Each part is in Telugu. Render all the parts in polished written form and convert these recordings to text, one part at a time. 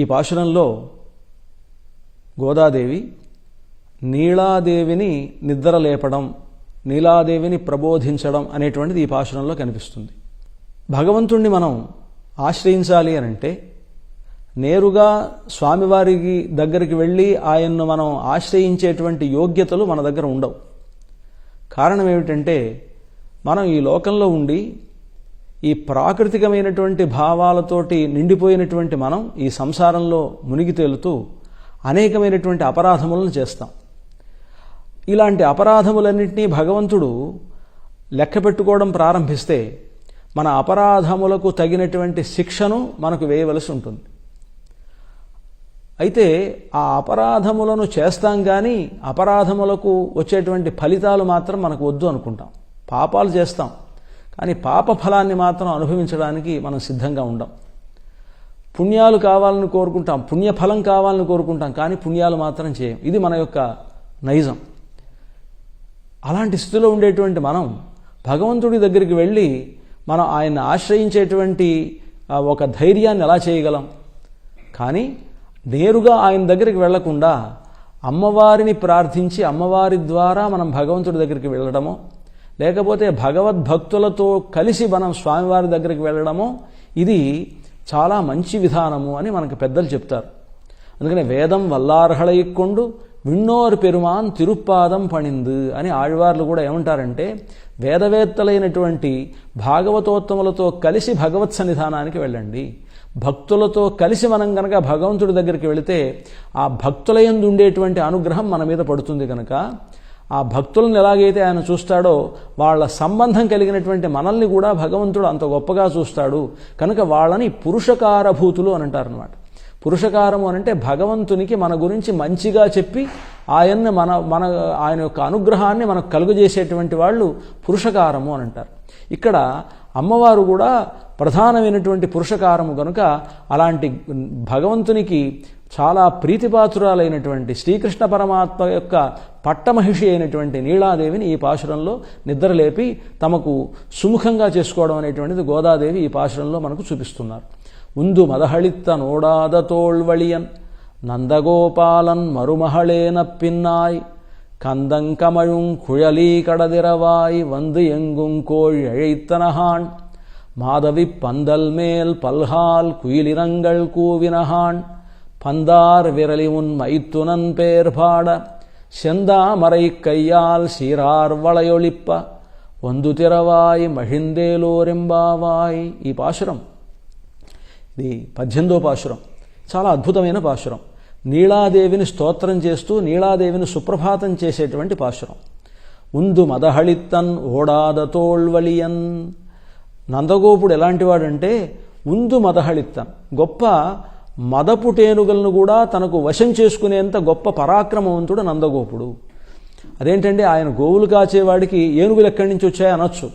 ఈ పాశురంలో గోదాదేవి నీలాదేవిని నిద్రలేపడం, నీలాదేవిని ప్రబోధించడం అనేటువంటిది ఈ పాశురంలో కనిపిస్తుంది. భగవంతుణ్ణి మనం ఆశ్రయించాలి అనంటే నేరుగా స్వామివారికి దగ్గరికి వెళ్ళి ఆయన్ను మనం ఆశ్రయించేటువంటి యోగ్యతలు మన దగ్గర ఉండవు. కారణం ఏమిటంటే మనం ఈ లోకంలో ఉండి ఈ ప్రాకృతికమైనటువంటి భావాలతోటి నిండిపోయినటువంటి మనం ఈ సంసారంలో మునిగి తేలుతూ అనేకమైనటువంటి అపరాధములను చేస్తాం. ఇలాంటి అపరాధములన్నింటినీ భగవంతుడు లెక్క పెట్టుకోవడం ప్రారంభిస్తే మన అపరాధములకు తగినటువంటి శిక్షను మనకు వేయవలసి ఉంటుంది. అయితే ఆ అపరాధములను చేస్తాం కానీ అపరాధములకు వచ్చేటువంటి ఫలితాలు మాత్రం మనకు వద్దు అనుకుంటాం. పాపాలు చేస్తాం కానీ పాప ఫలాన్ని మాత్రం అనుభవించడానికి మనం సిద్ధంగా ఉండం. పుణ్యాలు కావాలని కోరుకుంటాం, పుణ్యఫలం కావాలని కోరుకుంటాం, కానీ పుణ్యాలు మాత్రం చేయం. ఇది మన యొక్క నైజం. అలాంటి స్థితిలో ఉండేటువంటి మనం భగవంతుడి దగ్గరికి వెళ్ళి మనం ఆయన్ని ఆశ్రయించేటువంటి ఒక ధైర్యాన్ని ఎలా చేయగలం? కానీ నేరుగా ఆయన దగ్గరికి వెళ్లకుండా అమ్మవారిని ప్రార్థించి అమ్మవారి ద్వారా మనం భగవంతుడి దగ్గరికి వెళ్ళడమో, లేకపోతే భగవద్భక్తులతో కలిసి మనం స్వామివారి దగ్గరికి వెళ్ళడమో ఇది చాలా మంచి విధానము అని మనకు పెద్దలు చెప్తారు. అందుకని వేదం వల్లార్హళయిక్కొండు విన్నోర్ పెరుమాన్ తిరుప్పాదం పణిందు అని ఆళ్వార్లు కూడా ఏమంటారంటే, వేదవేత్తలైనటువంటి భాగవతోత్తములతో కలిసి భగవత్ సన్నిధానానికి వెళ్ళండి. భక్తులతో కలిసి మనం కనుక భగవంతుడి దగ్గరికి వెళితే ఆ భక్తులయందు ఉండేటువంటి అనుగ్రహం మన మీద పడుతుంది. కనుక ఆ భక్తులను ఎలాగైతే ఆయన చూస్తాడో వాళ్ళ సంబంధం కలిగినటువంటి మనల్ని కూడా భగవంతుడు అంత గొప్పగా చూస్తాడు. కనుక వాళ్ళని పురుషకారభూతులు అని అంటారనమాట. పురుషకారము అనంటే భగవంతునికి మన గురించి మంచిగా చెప్పి ఆయన్ని ఆయన యొక్క అనుగ్రహాన్ని మనకు కలుగజేసేటువంటి వాళ్ళు పురుషకారము అని అంటారు. ఇక్కడ అమ్మవారు కూడా ప్రధానమైనటువంటి పురుషకారము కనుక అలాంటి భగవంతునికి చాలా ప్రీతిపాత్రురాలైనటువంటి శ్రీకృష్ణ పరమాత్మ యొక్క పట్టమహిషి అయినటువంటి నీలాదేవిని ఈ పాశురంలో నిద్రలేపి తమకు సుముఖంగా చేసుకోవడం అనేటువంటిది గోదాదేవి ఈ పాశురంలో మనకు చూపిస్తున్నారు. ఉందు మదహళిత్త నోడాద తోళ్వళియన్ నందగోపాలన్ మరుమహళేన పిన్నాయ్ கந்தங்கமழுங் குழலி கடதிரவாய் வந்து எங்கும் கோள் அழைத்தனஹான் மாதவி பந்தல் மேல் பல்ஹால் குயிலிரங்கள் கூவினஹான் பந்தார் விரலி உன் மைத்துனன் பேர் பாட செந்தாமரை கையால் சீரார் வளையொளிப்ப వందు తిరవాయి మహిందేలోరెంబావాయ్. ఈ పాశురం ఇది 18వ పాశురం. చాలా అద్భుతమైన పాశురం. నీలాదేవిని స్తోత్రం చేస్తూ నీలాదేవిని సుప్రభాతం చేసేటువంటి పాశురం. ఉందు మదహళిత్తన్ ఓడాద తోళ్వళియన్. నందగోపుడు ఎలాంటి వాడంటే ఉందు మదహళిత్తన్, గొప్ప మదపుటేనుగలను కూడా తనకు వశం చేసుకునేంత గొప్ప పరాక్రమవంతుడు నందగోపుడు. అదేంటంటే ఆయన గోవులు కాచేవాడికి ఏనుగులు ఎక్కడి నుంచి వచ్చాయి అనొచ్చు.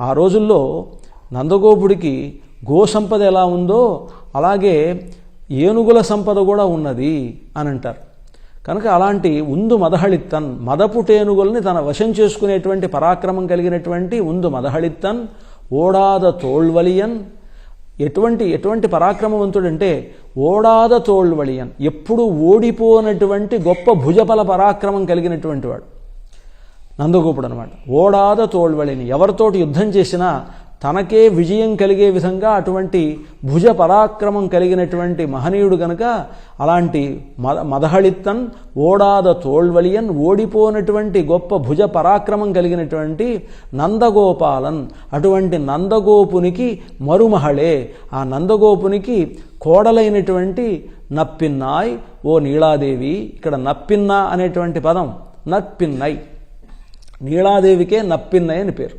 ఆ రోజుల్లో నందగోపుడికి గోసంపద ఎలా ఉందో అలాగే ఏనుగుల సంపద కూడా ఉన్నది అని అంటారు. కనుక అలాంటి ఉందు మదహళిత్తన్, మదపుటేనుగుల్ని తన వశం చేసుకునేటువంటి పరాక్రమం కలిగినటువంటి ఉందు మదహళిత్తన్ ఓడాద తోళ్వలియన్. ఎటువంటి పరాక్రమవంతుడంటే ఓడాద తోళ్వలియన్, ఎప్పుడు ఓడిపోనటువంటి గొప్ప భుజబల పరాక్రమం కలిగినటువంటి వాడు నందగోపుడు అనమాట. ఓడాద తోళ్వళిని, ఎవరితోటి యుద్ధం చేసినా తనకే విజయం కలిగే విధంగా అటువంటి భుజ పరాక్రమం కలిగినటువంటి మహనీయుడు కనుక అలాంటి మదహళిత్తన్ ఓడాద తోళ్వలియన్, ఓడిపోనటువంటి గొప్ప భుజ పరాక్రమం కలిగినటువంటి నందగోపాలన్, అటువంటి నందగోపునికి మరుమహళే, ఆ నందగోపునికి కోడలైనటువంటి నప్పిన్నాయ్ ఓ నీలాదేవి. ఇక్కడ నప్పిన్న అనేటువంటి పదం నప్పిన్నై, నీలాదేవికే నప్పిన్నై అని పేరు.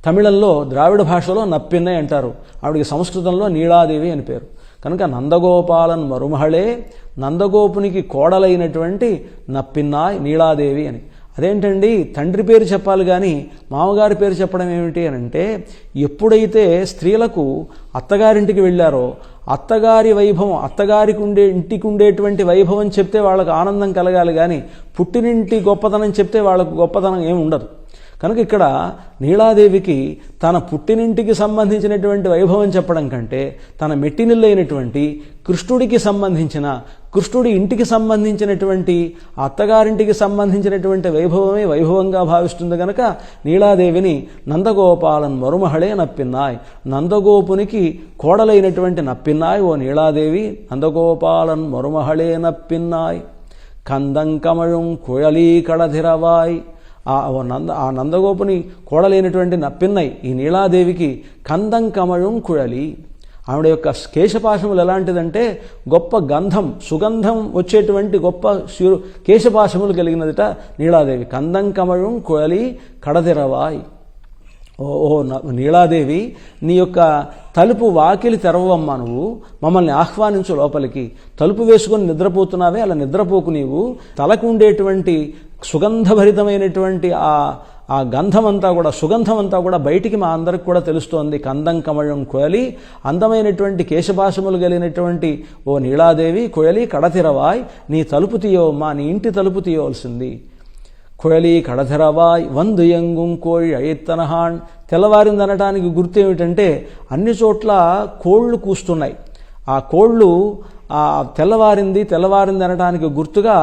తమిళంలో ద్రావిడ భాషలో నప్పిన్నై అంటారు, ఆవిడికి సంస్కృతంలో నీలాదేవి అని పేరు. కనుక నందగోపాలన్ మరుమహళే, నందగోపునికి కోడలైనటువంటి నప్పిన్నాయ్ నీలాదేవి అని. అదేంటండి తండ్రి పేరు చెప్పాలి కానీ మామగారి పేరు చెప్పడం ఏమిటి అని అంటే, ఎప్పుడైతే స్త్రీలకు అత్తగారింటికి వెళ్ళారో అత్తగారి వైభవం, ఇంటికి ఉండేటువంటి వైభవం చెప్తే వాళ్ళకు ఆనందం కలగాలి కానీ పుట్టినింటి గొప్పతనం చెప్తే వాళ్ళకు గొప్పతనం ఏమి ఉండదు. కనుక ఇక్కడ నీలాదేవికి తన పుట్టినింటికి సంబంధించినటువంటి వైభవం చెప్పడం కంటే తన మెట్టినిల్లైనటువంటి కృష్ణుడికి సంబంధించిన, కృష్ణుడి ఇంటికి సంబంధించినటువంటి, అత్తగారింటికి సంబంధించినటువంటి వైభవమే వైభవంగా భావిస్తుంది కనుక నీలాదేవిని నందగోపాలన్ మరుమహళే నప్పిన్నాయ్, నందగోపునికి కోడలైనటువంటి నప్పిన్నాయ్ ఓ నీలాదేవి, నందగోపాలన్ మరుమహళే నప్పిన్నాయ్, కందంకమళం కుഴలీ కళధిరవాయ్. ఆ నందగోపుని కోడలైనటువంటి నప్పిన్నై ఈ నీలాదేవికి కందంకమళం కుഴలీ. ఆవిడ యొక్క కేశపాశములు ఎలాంటిదంటే గొప్ప గంధం, సుగంధం వచ్చేటువంటి గొప్ప కేశపాశములు కలిగినదిట నీలాదేవి. కందంకమళం కుഴలీ కడదిరవాయ్. ఓ నీలాదేవి, నీ యొక్క తలుపు వాకిలి తెరవమ్మా, నువ్వు మమ్మల్ని ఆహ్వానించు లోపలికి. తలుపు వేసుకొని నిద్రపోతున్నావే, అలా నిద్రపోకు. నీవు తలకు ఉండేటువంటి సుగంధభరితమైనటువంటి ఆ గంధమంతా కూడా, సుగంధమంతా కూడా బయటికి మా అందరికి కూడా తెలుస్తోంది. కందం కమళం కుഴలీ, అందమైనటువంటి కేశపాశములు కలిగినటువంటి ఓ నీలాదేవి, కుഴలీ కడతిరవాయ్, నీ తలుపు తీయవమ్మా, నీ ఇంటి తలుపు తీయవలసింది. కుഴలీ కడధిరవాయ్ వందు ఎంగుం కోళి అయత్తనహాన్. తెల్లవారిందనటానికి గుర్తు ఏమిటంటే అన్ని చోట్ల కోళ్లు కూస్తున్నాయి. ఆ కోళ్లు తెల్లవారింది అనటానికి గుర్తుగా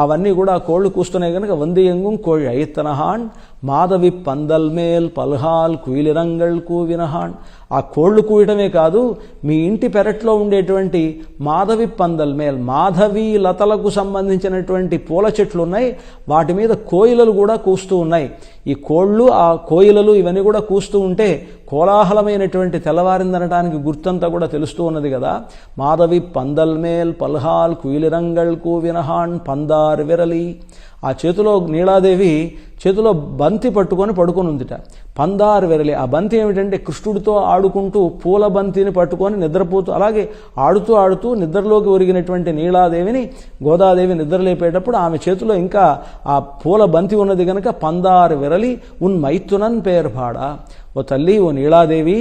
అవన్నీ కూడా కోళ్లు కూస్తున్నాయి కనుక వందు ఎంగుం కోళి అయత్తనహాన్ మాధవి పందల్మేల్ పల్హాల్ కుయిలిరంగల్ కూవినహాన్. ఆ కోళ్లు కూయటమే కాదు, మీ ఇంటి పెరట్లో ఉండేటువంటి మాధవి పందల్మేల్, మాధవి లతలకు సంబంధించినటువంటి పూల చెట్లు ఉన్నాయి, వాటి మీద కోయిలలు కూడా కూస్తూ ఉన్నాయి. ఈ కోళ్ళు, ఆ కోయిలలు ఇవన్నీ కూడా కూస్తూ ఉంటే కోలాహలమైనటువంటి తెల్లవారిందనటానికి గుర్తంతా కూడా తెలుస్తూ ఉన్నది కదా. మాధవి పందల్మేల్ పల్హాల్ కుయిలిరంగల్ కూవినహాన్ పందార్ విరలి. ఆ చేతిలో నీలాదేవి చేతిలో బంతి పట్టుకొని పడుకొని ఉందిట. పందారు విరలి. ఆ బంతి ఏమిటంటే కృష్ణుడితో ఆడుకుంటూ పూల బంతిని పట్టుకొని నిద్రపోతూ, అలాగే ఆడుతూ నిద్రలోకి ఒరిగినటువంటి నీలాదేవిని గోదాదేవి నిద్రలేపేటప్పుడు ఆమె చేతిలో ఇంకా ఆ పూల బంతి ఉన్నది కనుక పందారు విరలి ఉన్ మైత్తునన్ పేర్పాడా. ఓ తల్లి, ఓ నీలాదేవి,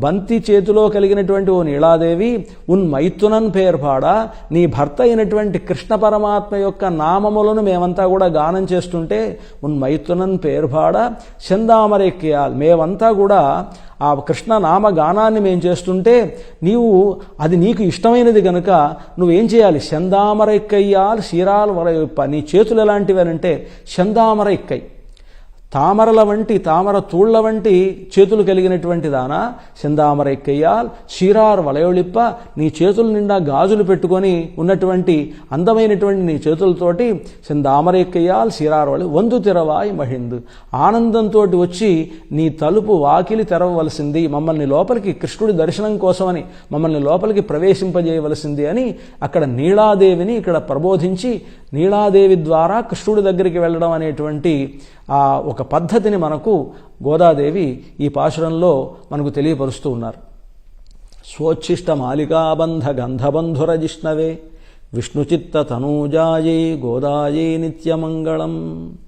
బంతి చేతిలో కలిగినటువంటి ఓ నీలాదేవి, ఉన్ మైత్తునన్ పేర్పాడా, నీ భర్త అయినటువంటి కృష్ణ పరమాత్మ యొక్క నామములను మేమంతా కూడా గానం చేస్తుంటే, ఉన్ మైత్తునన్ పేర్పాడా చందామరెక్కియాల్, మేమంతా కూడా ఆ కృష్ణ నామ గానాన్ని మేము చేస్తుంటే అది నీకు ఇష్టమైనది కనుక నువ్వేం చేయాలి, చందామరెక్కయ్యాల్ శీరాల్ వరయొప్ప. నీ చేతులు ఎలాంటివి అంటే చందామరెక్కై, తామరల వంటి, తామర తూళ్ల వంటి చేతులు కలిగినటువంటి దానా, చందామర ఎక్కయ్యాల్ శీరార్ వలయొళిప్ప. నీ చేతుల నిండా గాజులు పెట్టుకొని ఉన్నటువంటి అందమైనటువంటి నీ చేతులతోటి చందామర ఎక్కయ్యాల్ శీరార్ వల వందు తెరవాయి మహిందు. ఆనందంతో వచ్చి నీ తలుపు వాకిలి తెరవవలసింది, మమ్మల్ని లోపలికి కృష్ణుడి దర్శనం కోసమని మమ్మల్ని లోపలికి ప్రవేశింపజేయవలసింది అని అక్కడ నీలాదేవిని ఇక్కడ ప్రబోధించి నీలాదేవి ద్వారా కృష్ణుడి దగ్గరికి వెళ్ళడం అనేటువంటి ఒక పద్ధతిని మనకు గోదాదేవి ఈ పాశురంలో మనకు తెలియపరుస్తూ ఉన్నారు. స్వోచ్ఛిష్ట మాలికాబంధ గంధబంధుర జిష్ణవే విష్ణుచిత్త తనూజాయై గోదాయై నిత్యమంగళం.